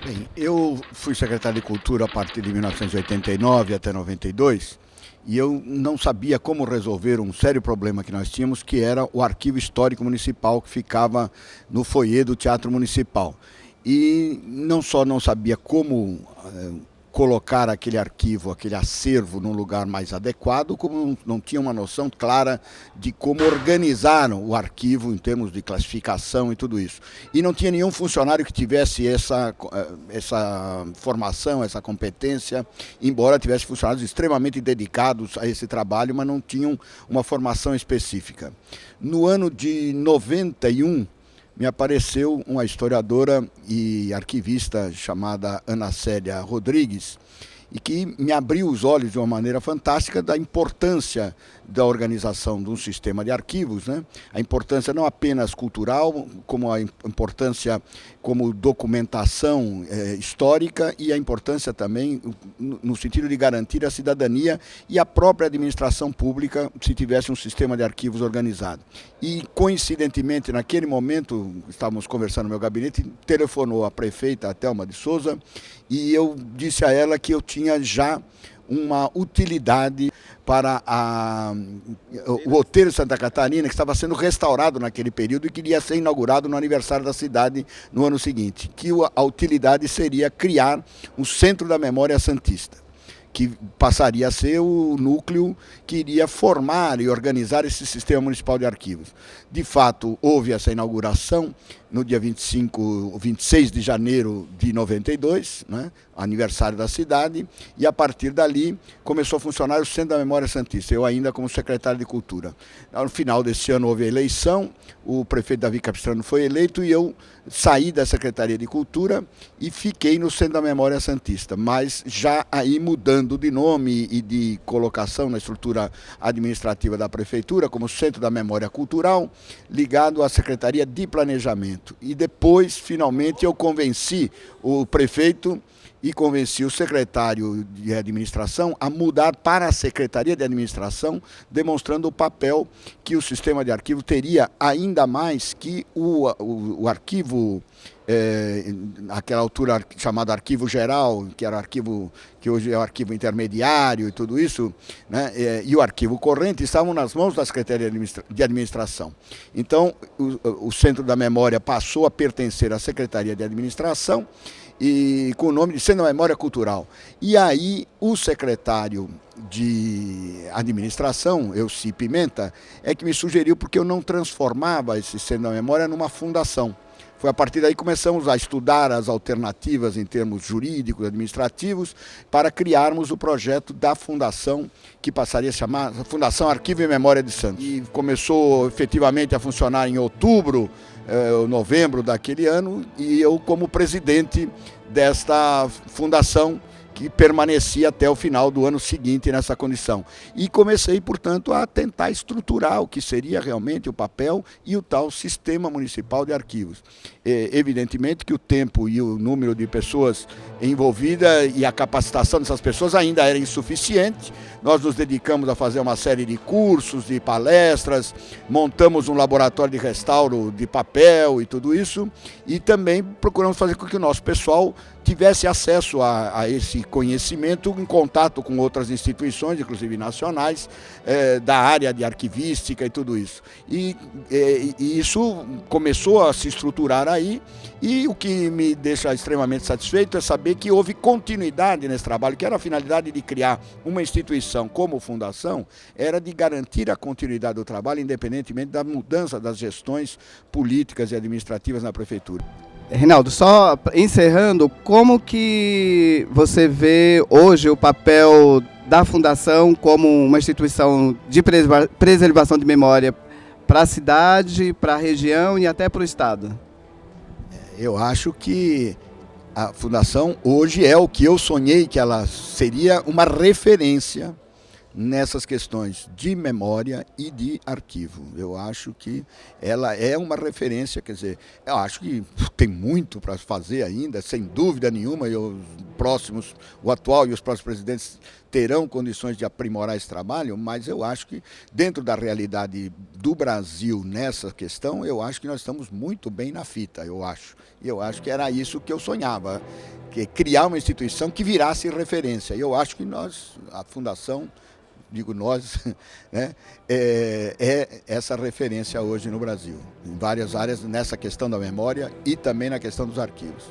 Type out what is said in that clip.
Bem, eu fui secretário de Cultura a partir de 1989 até 92 e eu não sabia como resolver um sério problema que nós tínhamos, que era o Arquivo Histórico Municipal, que ficava no foyer do Teatro Municipal. E não só não sabia como colocar aquele arquivo, aquele acervo num lugar mais adequado, como não tinha uma noção clara de como organizar o arquivo em termos de classificação e tudo isso. E não tinha nenhum funcionário que tivesse essa formação, essa competência, embora tivesse funcionários extremamente dedicados a esse trabalho, mas não tinham uma formação específica. No ano de 91, me apareceu uma historiadora e arquivista chamada Ana Célia Rodrigues, e que me abriu os olhos de uma maneira fantástica da importância da organização de um sistema de arquivos, né? A importância não apenas cultural, como a importância como documentação histórica, e a importância também no sentido de garantir a cidadania e a própria administração pública se tivesse um sistema de arquivos organizado. E, coincidentemente, naquele momento, estávamos conversando no meu gabinete, telefonou a prefeita, a Thelma de Souza, e eu disse a ela que eu tinha já uma utilidade para o Hotel Santa Catarina, que estava sendo restaurado naquele período e que iria ser inaugurado no aniversário da cidade no ano seguinte, que a utilidade seria criar um Centro da Memória Santista, que passaria a ser o núcleo que iria formar e organizar esse sistema municipal de arquivos. De fato, houve essa inauguração no dia 26 de janeiro de 92, né, aniversário da cidade, e a partir dali começou a funcionar o Centro da Memória Santista, eu ainda como secretário de Cultura. No final desse ano houve a eleição, o prefeito Davi Capistrano foi eleito e eu saí da Secretaria de Cultura e fiquei no Centro da Memória Santista, mas já aí mudando de nome e de colocação na estrutura administrativa da Prefeitura, como Centro da Memória Cultural, ligado à Secretaria de Planejamento. E depois, finalmente, eu convenci o prefeito e convenci o secretário de administração a mudar para a Secretaria de Administração, demonstrando o papel que o sistema de arquivo teria, ainda mais que o arquivo, naquela altura chamado arquivo geral, que era arquivo que hoje é o arquivo intermediário e tudo isso, né, e o arquivo corrente estavam nas mãos da Secretaria de Administração. Então, o Centro da Memória passou a pertencer à Secretaria de Administração, e com o nome de Centro da Memória Cultural. E aí o secretário de administração, Elci Pimenta, é que me sugeriu porque eu não transformava esse Centro da Memória numa fundação. Foi a partir daí que começamos a estudar as alternativas em termos jurídicos, administrativos, para criarmos o projeto da fundação, que passaria a se chamar Fundação Arquivo e Memória de Santos. E começou efetivamente a funcionar em outubro, novembro daquele ano, e eu como presidente desta fundação, que permanecia até o final do ano seguinte nessa condição. E comecei, portanto, a tentar estruturar o que seria realmente o papel e o tal Sistema Municipal de Arquivos. Evidentemente que o tempo e o número de pessoas envolvidas e a capacitação dessas pessoas ainda era insuficiente. Nós nos dedicamos a fazer uma série de cursos, de palestras, montamos um laboratório de restauro de papel e tudo isso, e também procuramos fazer com que o nosso pessoal tivesse acesso a esse conhecimento em contato com outras instituições, inclusive nacionais, da área de arquivística e tudo isso. E isso começou a se estruturar aí, e o que me deixa extremamente satisfeito é saber que houve continuidade nesse trabalho, que era a finalidade de criar uma instituição como fundação, era de garantir a continuidade do trabalho, independentemente da mudança das gestões políticas e administrativas na prefeitura. Reinaldo, só encerrando, como que você vê hoje o papel da Fundação como uma instituição de preservação de memória para a cidade, para a região e até para o Estado? Eu acho que a Fundação hoje é o que eu sonhei que ela seria, uma referência nessas questões de memória e de arquivo. Eu acho que ela é uma referência, quer dizer, eu acho que tem muito para fazer ainda, sem dúvida nenhuma, e os próximos, o atual e os próximos presidentes terão condições de aprimorar esse trabalho, mas eu acho que dentro da realidade do Brasil nessa questão, eu acho que nós estamos muito bem na fita, eu acho. E eu acho que era isso que eu sonhava, que criar uma instituição que virasse referência. E eu acho que nós, a Fundação, digo nós, né, é essa referência hoje no Brasil, em várias áreas, nessa questão da memória e também na questão dos arquivos.